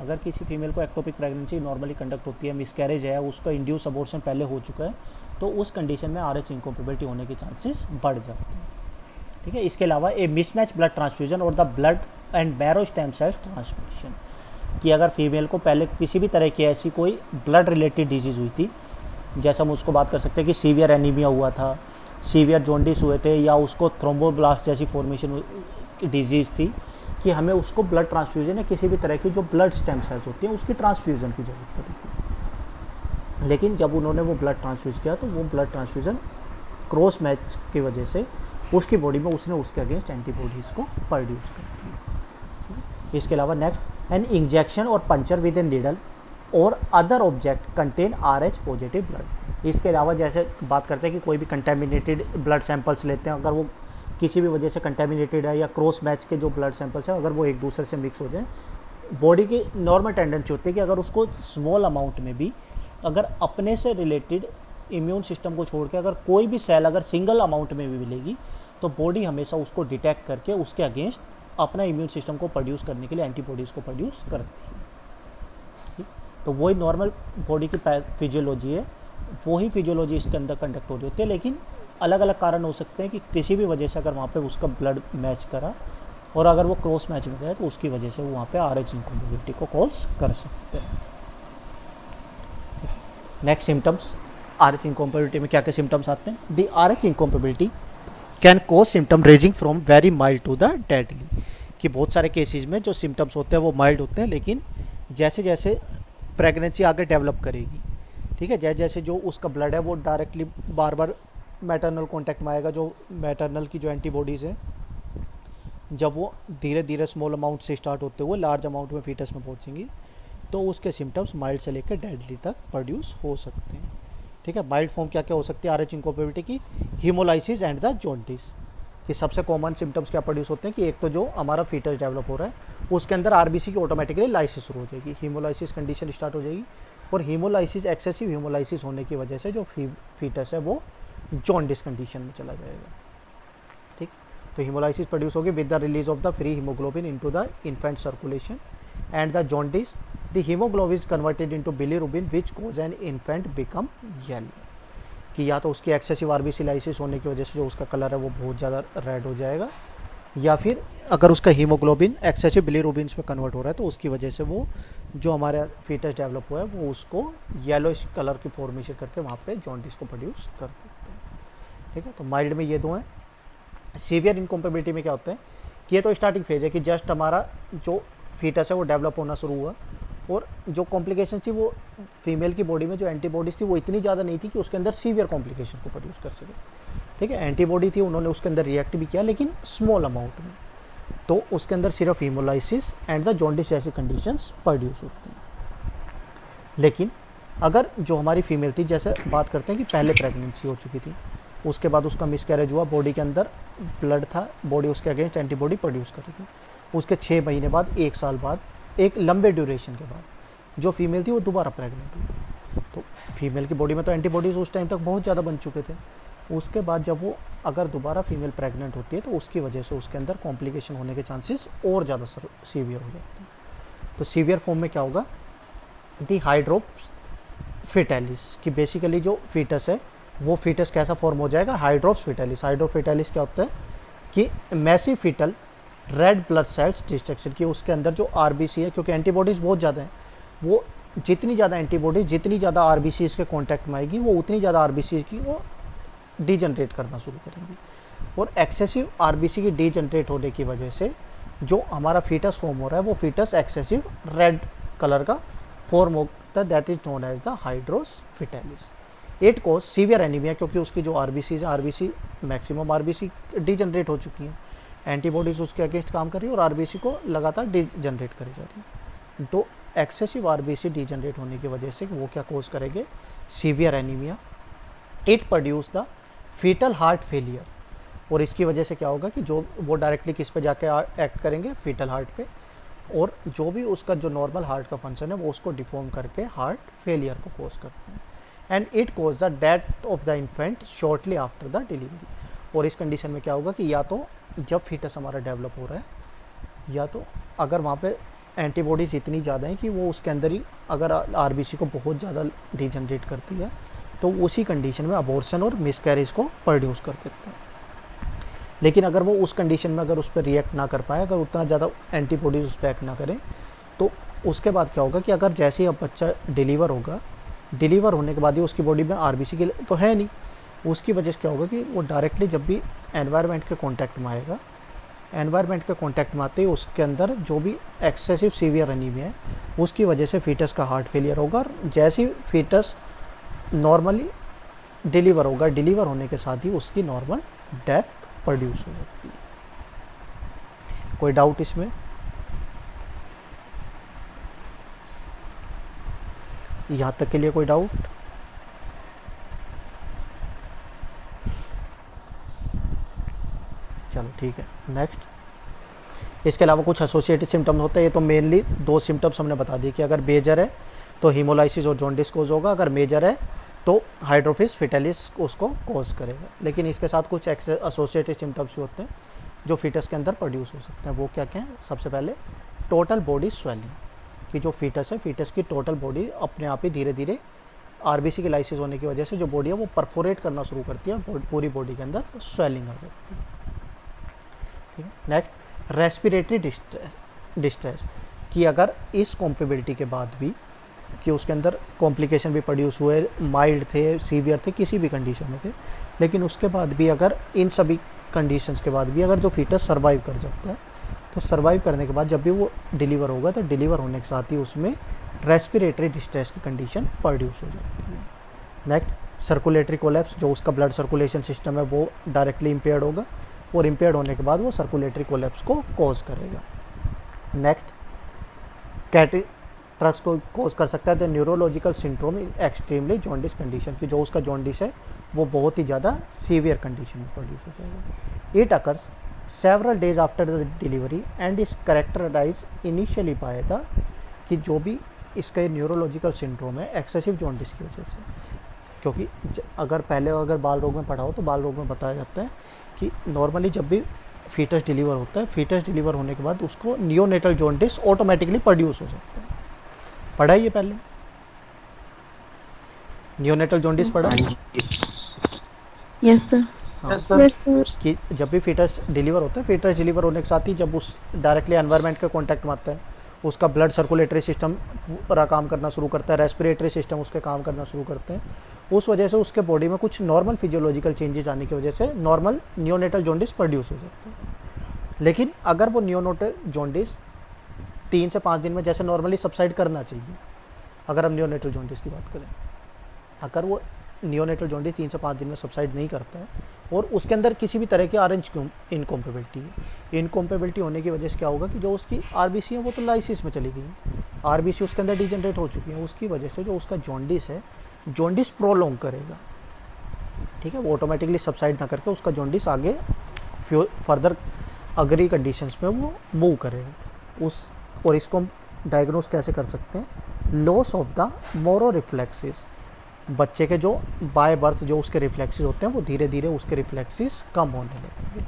[SPEAKER 1] अगर किसी फीमेल को एक्टोपिक प्रेगनेंसी नॉर्मली कंडक्ट होती है, मिसकैरेज है, उसका इंड्यूस अबॉर्शन पहले हो चुका है, तो उस कंडीशन में RH इनकॉम्पेबिलिटी होने के चांसेस बढ़ जाते हैं। ठीक है, इसके अलावा ए मिसमैच ब्लड ट्रांसफ्यूजन और the blood and marrow stem cells transmission, कि अगर फीमेल को पहले किसी भी तरह की ऐसी कोई ब्लड रिलेटेड डिजीज़ हुई थी, जैसे हम उसको बात कर सकते हैं कि सीवियर एनीमिया हुआ था, सीवियर जॉन्डिस हुए थे, या उसको थ्रोम्बोब्लास्ट जैसी फॉर्मेशन डिजीज़ थी, कि हमें उसको ब्लड ट्रांसफ्यूजन या किसी भी तरह की जो ब्लड स्टेम सेल्स होती हैं उसकी ट्रांसफ्यूजन की जरूरत पड़ी थी। लेकिन जब उन्होंने वो ब्लड ट्रांसफ्यूज किया तो वो ब्लड ट्रांसफ्यूजन क्रॉस मैच की वजह से उसकी बॉडी में उसने उसके अगेंस्ट एंटीबॉडीज़ को प्रोड्यूस कर दिया। इसके अलावा नेक्स्ट एन इंजेक्शन और पंचर विद ए नीडल और other object contain RH positive blood. इसके अलावा जैसे बात करते हैं कि कोई भी कंटेमिनेटेड ब्लड सैंपल्स लेते हैं, अगर वो किसी भी वजह से कंटेमिनेटेड है या क्रॉस मैच के जो ब्लड सैंपल्स हैं अगर वो एक दूसरे से मिक्स हो जाए, बॉडी की नॉर्मल टेंडेंसी होती है कि अगर उसको स्मॉल अमाउंट में भी अगर अपने से रिलेटेड इम्यून सिस्टम को छोड़ के अगर कोई भी सेल अगर सिंगल अमाउंट में भी मिलेगी तो बॉडी हमेशा उसको डिटेक्ट करके उसके अगेंस्ट अपना इम्यून सिस्टम को प्रोड्यूस करने के लिए एंटीबॉडीज़ को प्रोड्यूस करती है। तो वही नॉर्मल बॉडी की फिजियोलॉजी है, वही फिजियोलॉजी इसके अंदर कंडक्ट हो रही होती है, लेकिन अलग अलग कारण हो सकते हैं कि किसी भी वजह से अगर वहाँ पे उसका ब्लड मैच करा और अगर वो क्रॉस मैच में गया तो उसकी वजह से वो वहाँ पे RH इनकॉम्पेबिलिटी को कॉज कर सकते हैं। Next symptoms R H incompatibility में क्या क्या सिम्टम्स आते हैं। The R H incompatibility can cause symptom ranging from very mild to the deadly, कि बहुत सारे केसेस में जो सिम्टम्स होते हैं वो माइल्ड होते हैं, लेकिन जैसे जैसे प्रेगनेंसी आगे डेवलप करेगी, ठीक है, जैसे जैसे जो उसका ब्लड है वो डायरेक्टली बार बार मैटरनल कॉन्टैक्ट में आएगा, जो मैटरनल की जो एंटीबॉडीज़ है जब वो धीरे धीरे स्मॉल अमाउंट से स्टार्ट होते हुए लार्ज अमाउंट में फीटस में पहुंचेंगी, तो उसके सिम्टम्स माइल्ड से लेकर डेडली तक प्रोड्यूस हो सकते हैं। ठीक है, माइल्ड फॉर्म क्या क्या हो सकती है आर एच इनकॉम्पेबिलिटी की? हीमोलाइसिस एंड द जॉन्डिस, कि सबसे कॉमन सिम्टम्स क्या प्रोड्यूस होते हैं कि एक तो जो हमारा फीटस डेवलप हो रहा है उसके अंदर आरबीसी की ऑटोमेटिकली लाइसिस शुरू हो जाएगी, हीमोलाइसिस कंडीशन स्टार्ट हो जाएगी, और हीमोलाइसिस एक्सेसिव हीमोलाइसिस होने की वजह से जो फीटस है वो जॉन्डिस कंडीशन में चला जाएगा। ठीक, तो हीमोलाइसिस प्रोड्यूस होगी with the release of the free haemoglobin into the infant circulation, and the jaundice the haemoglobin is converted into bilirubin which cause an infant become yellow, कि या तो उसकी एक्सेसिव आरबीसी लाइसिस होने की वजह से जो उसका कलर है वो बहुत ज़्यादा रेड हो जाएगा, या फिर अगर उसका हीमोग्लोबिन एक्सेसिव बिलीरुबिन में कन्वर्ट हो रहा है तो उसकी वजह से वो जो हमारा फीटस डेवलप हुआ है वो उसको येलो कलर की फॉर्मेशन करके वहाँ पे जॉन्डिस को प्रोड्यूस कर देते हैं। ठीक है, तो माइल्ड में ये दो हैं। सीवियर इनकॉम्पेबिलिटी में क्या होता है कि ये तो स्टार्टिंग फेज है कि जस्ट हमारा जो फीटस है वो डेवलप होना शुरू हुआ, और जो कॉम्प्लिकेशन थी वो फीमेल की बॉडी में जो एंटीबॉडीज थी वो इतनी ज़्यादा नहीं थी कि उसके अंदर सीवियर कॉम्प्लिकेशन को प्रोड्यूस कर सके। ठीक है, एंटीबॉडी थी, उन्होंने उसके अंदर रिएक्ट भी किया लेकिन स्मॉल अमाउंट में, तो उसके अंदर सिर्फ हीमोलाइसिस एंड द जॉन्डिस जैसी कंडीशंस प्रोड्यूस होती हैं। लेकिन अगर जो हमारी फीमेल थी, जैसे बात करते हैं कि पहले प्रेगनेंसी हो चुकी थी, उसके बाद उसका मिसकैरेज हुआ, बॉडी के अंदर ब्लड था, बॉडी उसके अगेंस्ट एंटीबॉडी प्रोड्यूस कर रही थी, उसके 6 महीने बाद, 1 साल बाद, एक लंबे ड्यूरेशन के बाद जो फीमेल थी वो दोबारा प्रेग्नेंट हुई, तो फीमेल की बॉडी में तो एंटीबॉडीज उस टाइम तक बहुत ज़्यादा बन चुके थे। उसके बाद जब वो अगर दोबारा फीमेल प्रेग्नेंट होती है तो उसकी वजह से उसके अंदर कॉम्प्लिकेशन होने के चांसेस और ज़्यादा सीवियर हो जाते हैं। तो सीवियर फॉर्म में क्या होगा, दी हाइड्रोप्स फिटेलिस, कि बेसिकली जो फीटस है वो फीटस कैसा फॉर्म हो जाएगा, हाइड्रोप्स फिटेलिस। हाइड्रोप्स फिटेलिस क्या होता है कि massive foetal red blood cells destruction, की उसके अंदर जो आरबीसी है, क्योंकि एंटीबॉडीज बहुत ज़्यादा हैं, वो जितनी ज़्यादा एंटीबॉडीज जितनी ज़्यादा आरबीसी के कांटेक्ट में आएगी वो उतनी ज़्यादा आरबीसी की वो डीजनरेट करना शुरू करेंगी, और एक्सेसिव आरबीसी की डीजनरेट होने की वजह से जो हमारा फीटस फॉर्म हो रहा है वो फीटस एक्सेसिव रेड कलर का फॉर्म होता है, that is known as the hydrops fetalis. It cause severe anaemia, क्योंकि उसकी जो आरबीसी है, आरबीसी मैक्सिमम आरबीसी डीजनरेट हो चुकी हैं, एंटीबॉडीज उसके अगेंस्ट काम कर रही है और आरबीसी को लगातार डीजनरेट करी जा रही है। तो एक्सेसिव आरबीसी डीजनरेट होने की वजह से वो क्या कोज करेंगे, severe anaemia. It produce the foetal heart failure, और इसकी वजह से क्या होगा कि जो वो डायरेक्टली किस पे जाके एक्ट करेंगे, फीटल हार्ट पे, और जो भी उसका जो नॉर्मल हार्ट का फंक्शन है वो उसको डिफॉर्म करके हार्ट फेलियर को कोज करते हैं। And it cause the death of the infant shortly after the delivery, और इस कंडीशन में क्या होगा कि या तो जब फीटस हमारा डेवलप हो रहा है, या तो अगर वहाँ पे एंटीबॉडीज इतनी ज़्यादा हैं कि वो उसके अंदर ही अगर आरबीसी को बहुत ज़्यादा डीजनरेट करती है तो उसी कंडीशन में अबॉर्शन और मिसकैरेज को प्रोड्यूस कर देते हैं। लेकिन अगर वो उस कंडीशन में अगर उस पर रिएक्ट ना कर पाए, अगर उतना ज़्यादा एंटीबॉडीज उस पर एक्ट ना करें, तो उसके बाद क्या होगा कि अगर जैसे ही अब बच्चा डिलीवर होगा, डिलीवर होने के बाद ही उसकी बॉडी में आरबीसी के तो है नहीं, उसकी वजह से क्या होगा कि वो डायरेक्टली जब भी एनवायरनमेंट के कांटेक्ट में आएगा, एनवायरनमेंट के कांटेक्ट में आते ही उसके अंदर जो भी एक्सेसिव सीवियर एनीमिया है उसकी वजह से फीटस का हार्ट फेलियर होगा, और जैसे ही फीटस नॉर्मली डिलीवर होगा, डिलीवर होने के साथ ही उसकी नॉर्मल डेथ प्रोड्यूस हो जाती है। कोई डाउट इसमें? यहाँ तक के लिए कोई डाउट? चलो ठीक है, नेक्स्ट। इसके अलावा कुछ एसोसिएटेड सिम्टम्स होते हैं, ये तो मेनली 2 सिम्टम्स हमने बता दिए कि अगर मेजर है तो हीमोलाइसिस और जॉन्डिस कोज होगा, अगर मेजर है तो हाइड्रोफिस फिटेलिस उसको कोज करेगा। लेकिन इसके साथ कुछ एसोसिएटेड सिम्टम्स भी होते हैं जो फीटस के अंदर प्रोड्यूस हो सकते हैं। वो क्या क्या है? सबसे पहले टोटल बॉडी स्वेलिंग, कि जो फीटस है, फीटस की टोटल बॉडी अपने आप ही धीरे धीरे आरबीसी की लाइसिस होने की वजह से जो बॉडी है वो परफोरेट करना शुरू करती है और पूरी बॉडी के अंदर स्वेलिंग आ जाती है। ठीक है, नेक्स्ट रेस्पिरेटरी डिस्ट्रेस, कि अगर इस कॉम्पेबिलिटी के बाद भी कि उसके अंदर कॉम्प्लिकेशन भी प्रोड्यूस हुए, माइल्ड थे, सीवियर थे, किसी भी कंडीशन में थे, लेकिन उसके बाद भी अगर इन सभी कंडीशंस के बाद भी अगर जो फीटस सर्वाइव कर जाता है, तो सर्वाइव करने के बाद जब भी वो डिलीवर होगा तो डिलीवर होने के साथ ही उसमें रेस्पिरेटरी डिस्ट्रेस की कंडीशन प्रोड्यूस हो जाती है। नेक्स्ट सर्कुलेटरी कोलैप्स, जो उसका ब्लड सर्कुलेशन सिस्टम है वो डायरेक्टली इम्पेयर्ड होगा और इम्पेयर्ड होने के बाद वो सर्कुलेटरी कोलैप्स को कॉज करेगा। नेक्स्ट कैटरैक्ट्स को कॉज कर सकता है the neurological syndrome extremely jaundice condition की, जो उसका जॉन्डिस है वो बहुत ही ज़्यादा सीवियर कंडीशन में प्रोड्यूस हो जाएगा। It occurs several days after the delivery and is characterize initially by the, कि जो भी इसका न्यूरोलॉजिकल सिंड्रोम है एक्सेसिव जॉन्डिस की वजह से, क्योंकि अगर बाल रोग में पढ़ा हो तो बाल रोग में बताया जाता है कि नॉर्मली जब भी फीटस डिलीवर होता है, फीटस डिलीवर होने के बाद उसको नियोनेटल जॉन्डिस ऑटोमेटिकली प्रोड्यूस हो जाता है। पढ़ा है ये पहले नियोनेटल जॉन्डिस पढ़ा?
[SPEAKER 2] Yes sir.
[SPEAKER 3] Yes sir.
[SPEAKER 1] कि जब भी फीटस डिलीवर होता है, फीटस डिलीवर होने के साथ ही जब उस डायरेक्टली एनवायरनमेंट के कांटेक्ट में आता है, उसका ब्लड सर्कुलेटरी सिस्टम पूरा काम करना शुरू करता है, रेस्पिरेटरी सिस्टम उसके काम करना शुरू करते हैं, उस वजह से उसके बॉडी में कुछ नॉर्मल फिजियोलॉजिकल चेंजेस आने की वजह से नॉर्मल नियोनेटल जॉन्डिस प्रोड्यूस हो जाता है। लेकिन अगर वो नियोनेटल जॉन्डिस 3 से 5 दिन में जैसे नॉर्मली सबसाइड करना चाहिए, अगर हम नियोनेटल जॉन्डिस की बात करें, अगर वो नियोनेटल जॉन्डिस 3 से 5 दिन में सबसाइड नहीं करता है और उसके अंदर किसी भी तरह की आरएच इनकॉम्पेबिलिटी है, इनकॉम्पेबिलिटी होने की वजह से क्या होगा कि जो उसकी आरबीसी है वो तो लाइसिस में चली गई है, आरबीसी उसके अंदर डिजेनरेट हो चुकी है, उसकी वजह से जो उसका जॉन्डिस है, जॉन्डिस प्रोलॉन्ग करेगा, ठीक है, वो ऑटोमेटिकली सबसाइड ना करके उसका जॉन्डिस आगे फर्दर अगली कंडीशंस में वो मूव करेगा। और इसको हम डायग्नोस कैसे कर सकते हैं? लॉस ऑफ द मोरो रिफ्लेक्सेस, बच्चे के जो बाय बर्थ जो उसके रिफ्लेक्सेस होते हैं वो धीरे धीरे उसके रिफ्लेक्सेस कम होने लगेंगे।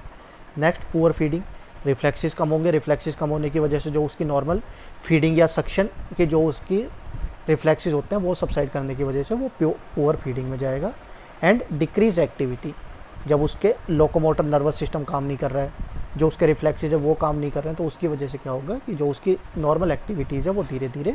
[SPEAKER 1] नेक्स्ट पुअर फीडिंग, रिफ्लेक्सेस कम होंगे, रिफ्लेक्सेस कम होने की वजह से जो उसकी नॉर्मल फीडिंग या सक्शन के जो उसकी रिफ्लेक्सेस होते हैं वो सबसाइड करने की वजह से वो पुअर फीडिंग में जाएगा। एंड डिक्रीज एक्टिविटी, जब उसके लोकोमोटर नर्वस सिस्टम काम नहीं कर रहा है, जो उसके रिफ्लेक्सेस है वो काम नहीं कर रहे हैं, तो उसकी वजह से क्या होगा कि जो उसकी नॉर्मल एक्टिविटीज़ है वो धीरे धीरे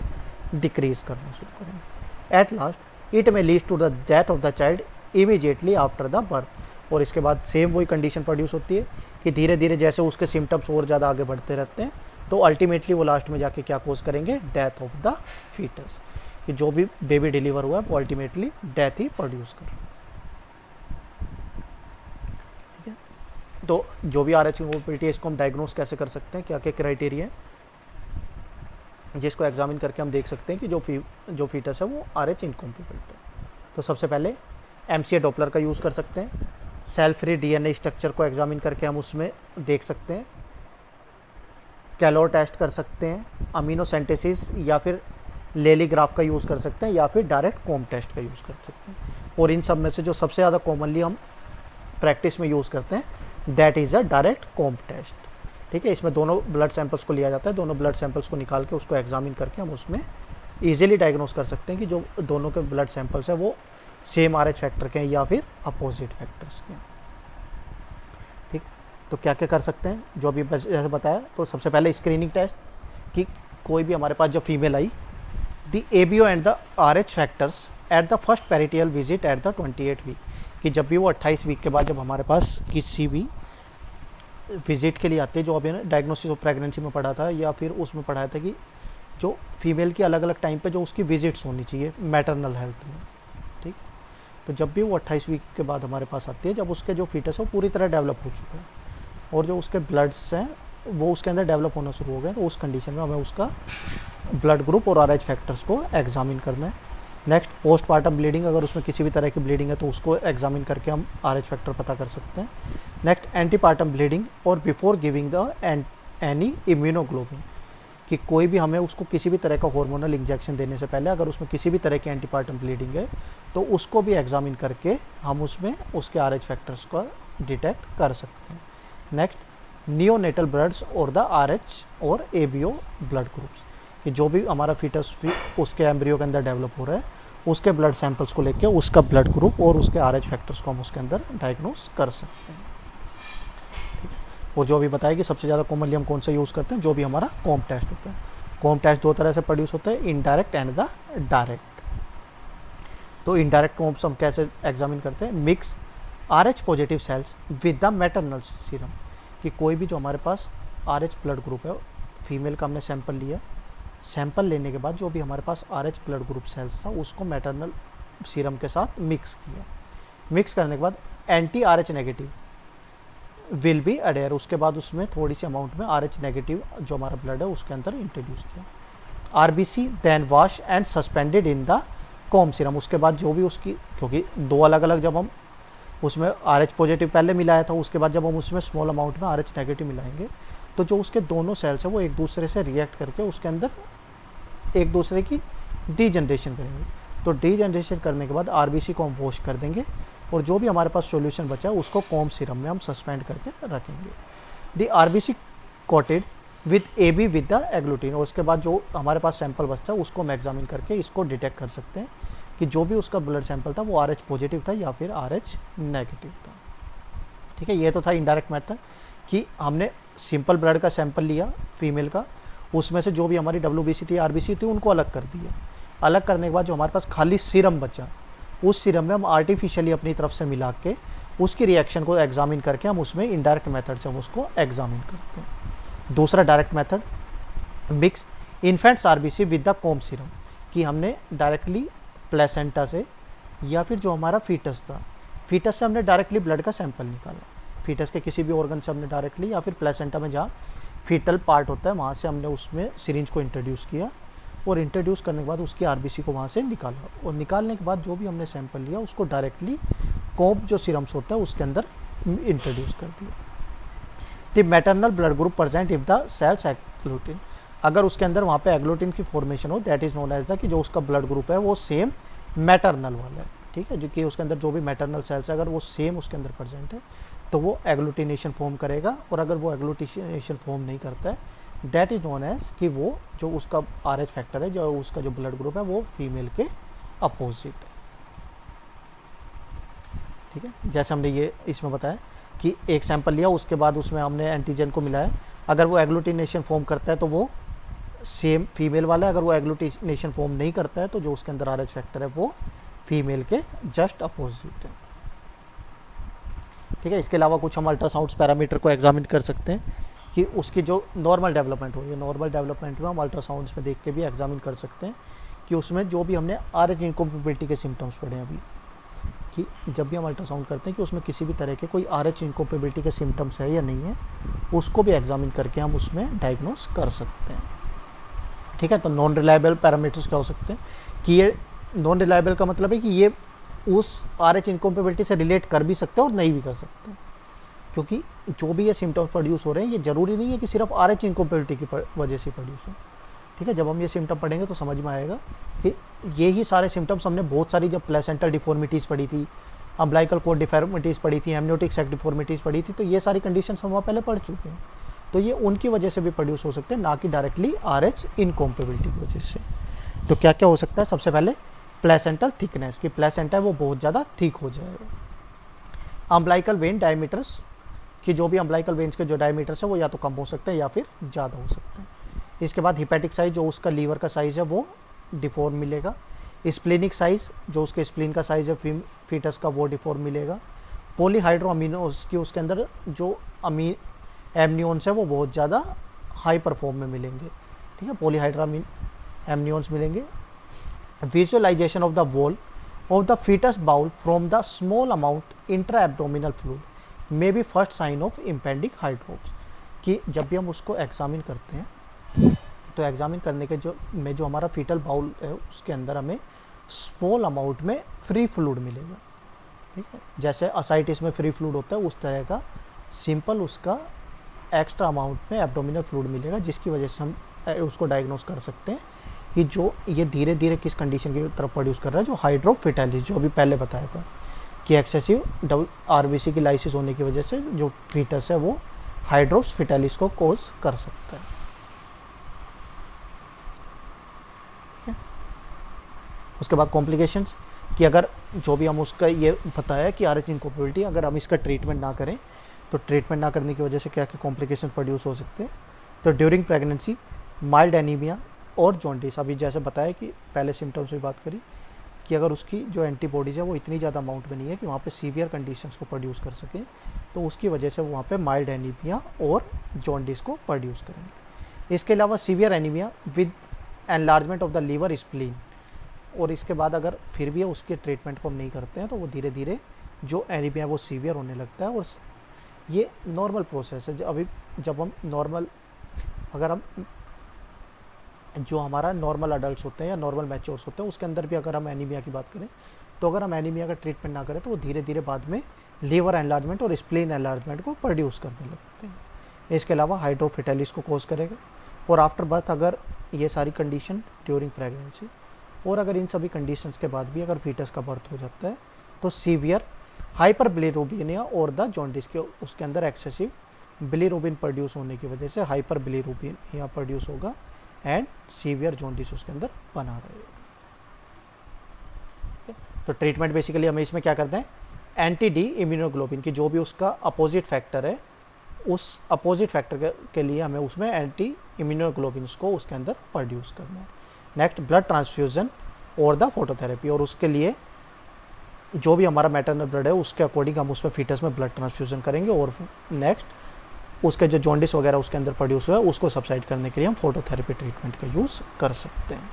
[SPEAKER 1] डिक्रीज करना शुरू करेंगे। एट लास्ट इट में lead to the death of the child immediately after the birth. और इसके बाद सेम वही कंडीशन प्रोड्यूस होती है कि धीरे धीरे जैसे उसके सिम्टम्स और ज़्यादा आगे बढ़ते रहते हैं तो अल्टीमेटली वो लास्ट में जाके क्या कोज करेंगे? डेथ ऑफ द फीटस, कि जो भी बेबी डिलीवर हुआ है वो अल्टीमेटली डेथ ही प्रोड्यूस कर। ठीक है, तो जो भी आरएच इनकॉम्पेबिलिटी है इसको हम डायग्नोस कैसे कर सकते हैं, क्या क्या क्राइटेरिया है जिसको एग्जामिन करके हम देख सकते हैं कि जो फीटस है वो आरएच इनकॉम्पेबिलिटी है। तो सबसे पहले एमसीए डॉपलर का यूज़ कर सकते हैं, सेल फ्री डीएनए स्ट्रक्चर को एग्जामिन करके हम उसमें देख सकते हैं, कैलोर टेस्ट कर सकते हैं, अमीनोसेंटेसिस या फिर लेलीग्राफ का यूज़ कर सकते हैं, या फिर डायरेक्ट कॉम टेस्ट का यूज़ कर सकते हैं। और इन सब में से जो सबसे ज़्यादा कॉमनली हम प्रैक्टिस में यूज़ करते हैं that is a direct Coombs test. ठीक है, इसमें दोनों ब्लड सैंपल्स को लिया जाता है, दोनों ब्लड सैंपल्स को निकाल के उसको एग्जामिन करके हम उसमें ईजिली डायग्नोस कर सकते हैं कि जो दोनों के ब्लड सैंपल्स हैं वो सेम आरएच फैक्टर के हैं या फिर अपोजिट फैक्टर्स के हैं। ठीक, तो क्या क्या कर सकते हैं जो अभी जैसे बताया, तो सबसे पहले स्क्रीनिंग टेस्ट कि कोई भी हमारे पास जब फीमेल आई, the ABO and the RH factors at the first perinatal visit at the 28 week, कि जब भी वो 28 वीक के बाद जब हमारे पास किसी भी विजिट के लिए आते हैं, जो अभी डायग्नोसिस ऑफ प्रेगनेंसी में पढ़ा था या फिर उसमें पढ़ाया था कि जो फीमेल की अलग अलग टाइम पे जो उसकी विजिट्स होनी चाहिए मैटरनल हेल्थ में। ठीक, तो जब भी वो 28 वीक के बाद हमारे पास आती है, जब उसके जो फीटस है वो पूरी तरह डेवलप हो चुका है और जो उसके ब्लड्स हैं वो उसके अंदर डेवलप होना शुरू हो गए, तो उस कंडीशन में हमें उसका ब्लड ग्रुप और आरएच फैक्टर्स को एग्जामिन करना है। नेक्स्ट पोस्टमार्टम ब्लीडिंग, अगर उसमें किसी भी तरह की ब्लीडिंग है तो उसको एग्जामिन करके हम आरएच फैक्टर पता कर सकते हैं। नेक्स्ट एंटीपार्टम ब्लीडिंग और before giving the any immunoglobulin, कि कोई भी हमें उसको किसी भी तरह का हार्मोनल इंजेक्शन देने से पहले अगर उसमें किसी भी तरह की एंटीपार्टम ब्लीडिंग है तो उसको भी एग्जामिन करके हम उसमें उसके आरएच फैक्टर्स को डिटेक्ट कर सकते हैं। नेक्स्ट नियोनेटल ब्लड्स और द आरएच और एबीओ ब्लड ग्रुप्स, कि जो भी हमारा फीटस उसके एम्ब्रियो के अंदर डेवलप हो रहा है उसके ब्लड सैंपल्स को लेके उसका ब्लड ग्रुप और उसके आरएच फैक्टर्स को हम उसके अंदर डायग्नोस कर सकते हैं। ठीक, और जो भी बताया कि सबसे ज़्यादा कॉमनली हम कौन सा यूज़ करते हैं, जो भी हमारा कॉम टेस्ट होता है। कॉम टेस्ट दो तरह से प्रोड्यूस होता है, इनडायरेक्ट एंड द डायरेक्ट। तो इनडायरेक्ट कॉम्स हम कैसे एग्जामिन करते हैं, mix RH positive cells with the maternal serum, कि कोई भी जो हमारे पास RH ब्लड ग्रुप है, फीमेल का हमने सैंपल लिया, सैंपल लेने के बाद जो भी हमारे पास RH ब्लड ग्रुप सेल्स था उसको मैटरनल सीरम के साथ मिक्स किया। मिक्स करने के बाद anti RH negative will be adhere, उसके बाद उसमें थोड़ी सी अमाउंट में RH नेगेटिव जो हमारा ब्लड है उसके अंदर इंट्रोड्यूस किया। RBC then wash and suspended in the Coombs serum, उसके बाद जो भी उसकी, क्योंकि दो अलग अलग जब हम उसमें RH पॉजिटिव पहले मिलाया था, उसके बाद जब हम उसमें स्मॉल अमाउंट में RH नेगेटिव मिलाएंगे तो जो उसके दोनों सेल्स है वो एक दूसरे से रिएक्ट करके उसके अंदर एक दूसरे की डीजनरेशन करेंगे। तो डीजनरेशन करने के बाद RBC को हम वॉश कर देंगे और जो भी हमारे पास सॉल्यूशन बचा है उसको कॉम सीरम में हम सस्पेंड करके रखेंगे। The RBC coated with AB with the agglutinin, और उसके बाद जो हमारे पास सैंपल बचता है उसको हम एग्जामिन करके इसको डिटेक्ट कर सकते हैं कि जो भी उसका ब्लड सैंपल था वो RH पॉजिटिव था या फिर RH नेगेटिव था। ठीक है, ये तो था इनडायरेक्ट मेथड कि हमने सिंपल ब्लड का सैंपल लिया फीमेल का, उसमें से जो भी हमारी WBC थी RBC थी उनको अलग कर दिया। अलग करने के बाद जो हमारे पास खाली सीरम बचा, उस सीरम में हम आर्टिफिशियली अपनी तरफ से मिला के उसकी रिएक्शन को एग्जामिन करके हम उसमें इनडायरेक्ट मेथड से हम उसको एग्जामिन करते हैं। दूसरा direct method, mix infants RBC with the Coombs serum, कि हमने डायरेक्टली प्लेसेंटा से या फिर जो हमारा फीटस था, फीटस से हमने डायरेक्टली ब्लड का सैंपल निकाला, फीटस के किसी भी ऑर्गन से हमने डायरेक्टली, या फिर प्लेसेंटा में जहाँ फीटल पार्ट होता है वहाँ से हमने उसमें सिरिंज को इंट्रोड्यूस किया, और इंट्रोड्यूस करने के बाद उसकी RBC को वहाँ से निकाला, और निकालने के बाद जो भी हमने सैंपल लिया उसको डायरेक्टली कॉम जो सीरम्स होता है उसके अंदर इंट्रोड्यूस कर दिया। The maternal blood group present if the cells agglutinin, अगर उसके अंदर वहाँ पे एग्लूटिन की फॉर्मेशन हो, that is known as the, कि जो उसका ब्लड ग्रुप है वो सेम मैटरनल वाला है। ठीक है, जो कि उसके अंदर जो भी मैटरनल सेल्स है अगर वो सेम उसके अंदर प्रेजेंट है तो वो एग्लूटिनेशन फॉर्म करेगा, और अगर वो एग्लूटिनेशन फॉर्म नहीं करता है दैट इज नोन एज कि वो जो उसका RH फैक्टर है, जो उसका जो ब्लड ग्रुप है वो फीमेल के अपोजिट है। ठीक है, जैसे हमने ये इसमें बताया कि एक सैंपल लिया, उसके बाद उसमें हमने एंटीजन को मिलाया, अगर वो एग्लूटिनेशन फॉर्म करता है तो वो सेम फीमेल वाला है, अगर वो एग्लूटिनेशन फॉर्म नहीं करता है तो जो उसके अंदर RH फैक्टर है वो फीमेल के जस्ट अपोजिट है। ठीक है, इसके अलावा कुछ हम अल्ट्रासाउंड पैरामीटर को एग्जामिन कर सकते हैं कि उसकी जो नॉर्मल डेवलपमेंट हो, ये नॉर्मल डेवलपमेंट में हम अल्ट्रासाउंड्स में देख के भी एग्जामिन कर सकते हैं कि उसमें जो भी हमने RH इनकॉम्पेटिबिलिटी के सिम्टम्स पढ़े हैं अभी, कि जब भी हम अल्ट्रासाउंड करते हैं कि उसमें किसी भी तरह के कोई RH इनकॉम्पेटिबिलिटी के सिम्टम्स है या नहीं है, उसको भी एग्जामिन करके हम उसमें डायग्नोस कर सकते हैं। ठीक है, तो नॉन रिलायबल पैरामीटर्स क्या हो सकते हैं कि ये नॉन रिलायबल का मतलब है कि ये उस RH इनकॉम्पेटिबिलिटी से रिलेट कर भी सकते हैं और नहीं भी कर सकते, क्योंकि जो भी ये सिम्टम्स प्रोड्यूस हो रहे हैं ये जरूरी नहीं है कि सिर्फ RH इनकॉम्पेटिबिलिटी की वजह से प्रोड्यूस हो। ठीक है, जब हम ये सिम्टम पढ़ेंगे तो समझ में आएगा कि ये ही सारे सिम्टम्स हमने बहुत सारी जब प्लेसेंटल डिफॉर्मिटीज़ पढ़ी थी, अम्बलाइकल कोड डिफॉर्मिटीज़ पढ़ी थी, एमनियोटिक सैक डिफॉर्मिटीज़ पढ़ी थी, तो ये सारी कंडीशंस हम वहाँ पहले पढ़ चुके हैं, तो ये उनकी वजह से भी प्रोड्यूस हो सकते हैं, ना कि डायरेक्टली RH इनकॉम्पेटिबिलिटी की वजह से। तो क्या क्या हो सकता है, सबसे पहले प्लेसेंटल थिकनेस, कि प्लेसेंटा है वो बहुत ज़्यादा थिक हो जाएगा। अम्बलाइकल वेन डायमीटर्स, कि जो भी अम्बलाइकल वेन्स के जो डायमीटर्स है वो या तो कम हो सकते हैं या फिर ज़्यादा हो सकते हैं। इसके बाद हिपैटिक साइज, जो उसका लीवर का साइज़ है वो डिफॉर्म मिलेगा। स्प्लीनिक साइज, जो उसके स्प्लीन का साइज़ है फीटस का वो डिफॉर्म मिलेगा। पॉलीहाइड्रो अमीनोस, की उसके अंदर जो एमनियंस है वो बहुत ज़्यादा हाई परफॉर्म में मिलेंगे। ठीक है, पॉलीहाइड्रो एमनियंस मिलेंगे। Visualisation of the wall of the foetus bowel from the small amount intra abdominal fluid may be first sign of impending hydrops, कि जब भी हम उसको एग्जामिन करते हैं तो एग्जामिन करने के जो हमारा फीटल बाउल है उसके अंदर हमें स्मॉल अमाउंट में फ्री फ्लूइड मिलेगा। ठीक है, जैसे असाइटिस में फ्री फ्लूइड होता है उस तरह का सिंपल उसका एक्स्ट्रा अमाउंट में एब्डोमिनल फ्लूइड मिलेगा, जिसकी वजह से हम उसको डायग्नोस कर सकते हैं कि जो ये धीरे धीरे किस कंडीशन की तरफ प्रोड्यूस कर रहा है, जो हाइड्रोफिटालिस, जो अभी पहले बताया था कि एक्सेसिव RBC की लाइसिस होने की वजह से जो फीटस है वो हाइड्रोफिटालिस को कोज कर सकता है। उसके बाद कॉम्प्लिकेशंस, कि अगर जो भी हम उसका ये बताया कि RH इनकॉम्पेटिबिलिटी, अगर हम इसका ट्रीटमेंट ना करें तो ट्रीटमेंट ना करने की वजह से क्या क्या कॉम्प्लिकेशन प्रोड्यूस हो सकते हैं। तो ड्यूरिंग प्रेगनेंसी माइल्ड एनीमिया, और जॉन्डिस, अभी जैसे बताया कि पहले सिम्टम्स में बात करी कि अगर उसकी जो एंटीबॉडीज है वो इतनी ज़्यादा अमाउंट में नहीं है कि वहाँ पे सीवियर कंडीशंस को प्रोड्यूस कर सकें, तो उसकी वजह से वो वहाँ पे माइल्ड एनीमिया और जॉन्डिस को प्रोड्यूस करेंगे। इसके अलावा severe anaemia with enlargement of the liver spleen, और इसके बाद अगर फिर भी उसके ट्रीटमेंट को हम नहीं करते हैं तो वो धीरे धीरे जो एनीमिया है वो सीवियर होने लगता है। और ये नॉर्मल प्रोसेस है। अभी जब हम नॉर्मल, अगर हम जो हमारा नॉर्मल अडल्ट होते हैं या नॉर्मल मैच्योर्स होते हैं उसके अंदर भी अगर हम एनीमिया की बात करें तो अगर हम एनीमिया का ट्रीटमेंट ना करें तो वो धीरे धीरे बाद में लीवर एनलार्जमेंट और स्प्लीन एनलार्जमेंट को प्रोड्यूस करने लगते हैं। इसके अलावा हाइड्रोफिटेलिस को कोज करेगा। और आफ्टर बर्थ अगर ये सारी कंडीशन ड्यूरिंग प्रेगनेंसी, और अगर इन सभी कंडीशंस के बाद भी अगर फीटस का बर्थ हो जाता है तो सीवियर हाइपर बिलीरुबिनिया और द जॉन्डिस के उसके अंदर एक्सेसिव बिलीरुबिन प्रोड्यूस होने की वजह से हाइपर बिलीरुबिनिया प्रोड्यूस होगा एंड सीवियर जॉन्डिस उसके अंदर बना रहेगा। तो ट्रीटमेंट बेसिकली हमें इसमें क्या करते हैं, एंटी डी इम्यूनोग्लोबिन की जो भी उसका अपोजिट फैक्टर है उस अपोजिट फैक्टर के लिए हमें उसमें एंटी इम्यूनोग्लोबिन को उसके अंदर प्रोड्यूस करना है। नेक्स्ट ब्लड ट्रांसफ्यूजन और द फोटोथेरेपी, और उसके लिए जो भी हमारा मैटरनल ब्लड है उसके अकॉर्डिंग हम उसमें फीटस में ब्लड ट्रांसफ्यूजन करेंगे। और नेक्स्ट उसके जो जॉन्डिस वगैरह उसके अंदर प्रोड्यूस हुआ है उसको सबसाइड करने के लिए हम फोटोथेरेपी ट्रीटमेंट का यूज़ कर सकते हैं।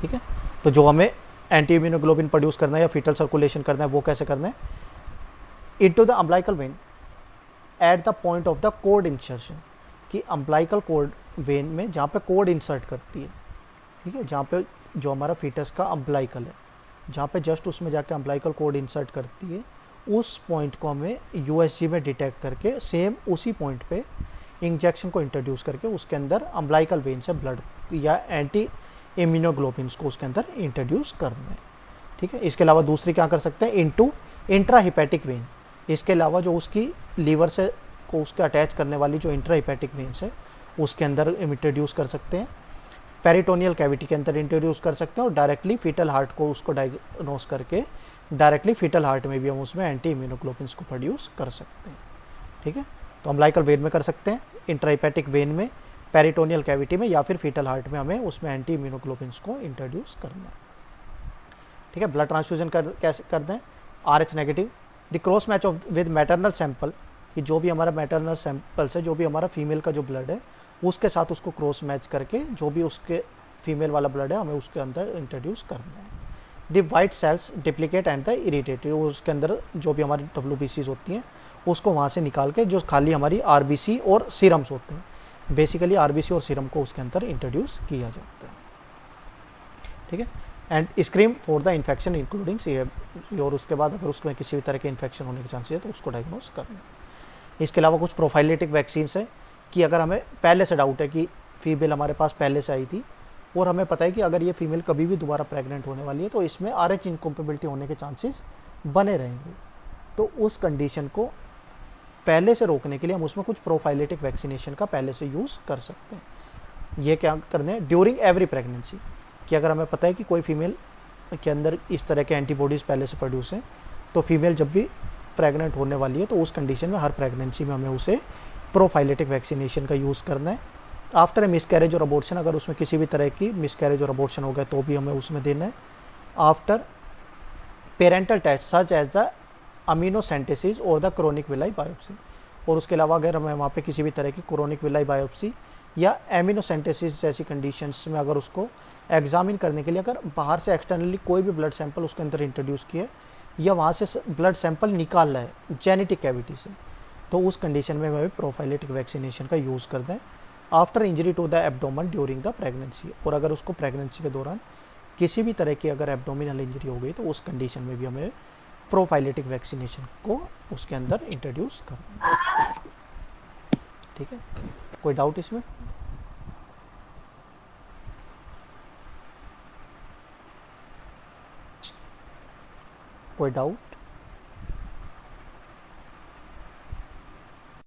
[SPEAKER 1] ठीक है, तो जो हमें एंटी इम्यूनोग्लोबिन प्रोड्यूस करना है या फीटल सर्कुलेशन करना है वो कैसे करना है, into the umbilical when at the point of the code insertion, कि अम्बलाइकल कोड वेन में जहाँ पे कोड इंसर्ट करती है, ठीक है, जहाँ पे जो हमारा फीटस का अम्बलाइकल है जहाँ पे जस्ट उसमें जाके अम्बलाइकल कोड इंसर्ट करती है, उस पॉइंट को हमें यूएसजी में डिटेक्ट करके सेम उसी पॉइंट पे इंजेक्शन को इंट्रोड्यूस करके उसके अंदर अम्बलाइकल वेन से ब्लड या एंटी इम्यूनोग्लोबिन्स को उसके अंदर इंट्रोड्यूस करना है। ठीक है, इसके अलावा दूसरी क्या कर सकते हैं, इनटू इंट्राहिपैटिक वेन, इसके अलावा जो उसकी लीवर से को उसके अटैच करने वाली जो इंट्राहिपैटिक वेन्स है उसके अंदर इंट्रोड्यूस कर सकते हैं, पेरिटोनियल कैविटी के अंदर इंट्रोड्यूस कर सकते हैं, और डायरेक्टली फीटल हार्ट को उसको डायग्नोस करके डायरेक्टली फीटल हार्ट में भी हम उसमें एंटी इम्यूनोग्लोबिन्स को प्रोड्यूस कर सकते हैं। ठीक है, तो अम्बलाइकल वेन में कर सकते हैं, इंट्राहिपैटिक वेन में, पेरिटोनियल कैविटी में, या फिर फीटल हार्ट में हमें उसमें एंटी इम्यूनोग्लोबिन्स को इंट्रोड्यूस करना है। ठीक है, ब्लड ट्रांसफ्यूजन कैसे करते हैं, RH negative, the cross match of with maternal sample, कि जो भी हमारा मैटरनल सैंपल से जो भी हमारा फीमेल का जो ब्लड है उसके साथ उसको क्रॉस मैच करके जो भी उसके फीमेल वाला ब्लड है हमें उसके अंदर इंट्रोड्यूस करना है। The white cells duplicate and the irritative, उसके अंदर जो भी हमारी WBCs होती हैं उसको वहाँ से निकाल के जो खाली हमारी RBC और सीरम्स होते हैं, बेसिकली RBC और सीरम को उसके अंदर इंट्रोड्यूस किया जाता है। ठीक है, and scream for the infection including CF, और उसके बाद अगर उसमें किसी भी तरह के इन्फेक्शन होने के चांसेस है तो उसको डायग्नोस करना है। इसके अलावा कुछ प्रोफाइलेटिक वैक्सीन है कि अगर हमें पहले से डाउट है कि फीमेल हमारे पास पहले से आई थी और हमें पता है कि अगर ये फीमेल कभी भी दोबारा प्रेग्नेंट होने वाली है तो इसमें RH इनकम्पेबिलिटी होने के चांसेस बने रहेंगे, तो उस कंडीशन को पहले से रोकने के लिए हम उसमें कुछ प्रोफाइलेटिक वैक्सीनेशन का पहले से यूज़ कर सकते हैं। ये क्या करने हैं, ड्यूरिंग एवरी प्रेगनेंसी, कि अगर हमें पता है कि कोई फीमेल के अंदर इस तरह के एंटीबॉडीज़ पहले से प्रोड्यूस हैं तो फीमेल जब भी प्रेग्नेंट होने वाली है तो उस कंडीशन में हर प्रेगनेंसी में हमें उसे प्रोफाइलेटिक वैक्सीनेशन का यूज़ करना है। आफ्टर ए मिसकैरेज और अबॉर्शन, अगर उसमें किसी भी तरह की मिसकैरेज और अबॉर्शन हो गया तो भी हमें उसमें देना है। After parental test such as the amniocentesis और द क्रोनिक विलाई बायोप्सी, और उसके अलावा अगर हमें वहाँ पे किसी भी तरह की क्रोनिक विलाई बायोप्सी या एमिनोसेंटेसिस जैसी कंडीशंस में अगर उसको एग्जामिन करने के लिए अगर बाहर से एक्सटर्नली कोई भी ब्लड सैंपल उसके अंदर इंट्रोड्यूस किया या वहाँ से ब्लड सैंपल निकाल रहा है जेनेटिक कैविटी से, तो उस कंडीशन में हमें प्रोफाइलेटिक वैक्सीनेशन का यूज़ करना है। After injury to the abdomen during the pregnancy, और अगर उसको प्रेगनेंसी के दौरान किसी भी तरह की अगर एब्डोमिनल इंजरी हो गई तो उस कंडीशन में भी हमें प्रोफाइलेटिक वैक्सीनेशन को उसके अंदर इंट्रोड्यूस करना है। ठीक है, कोई डाउट इसमें? कोई डाउट?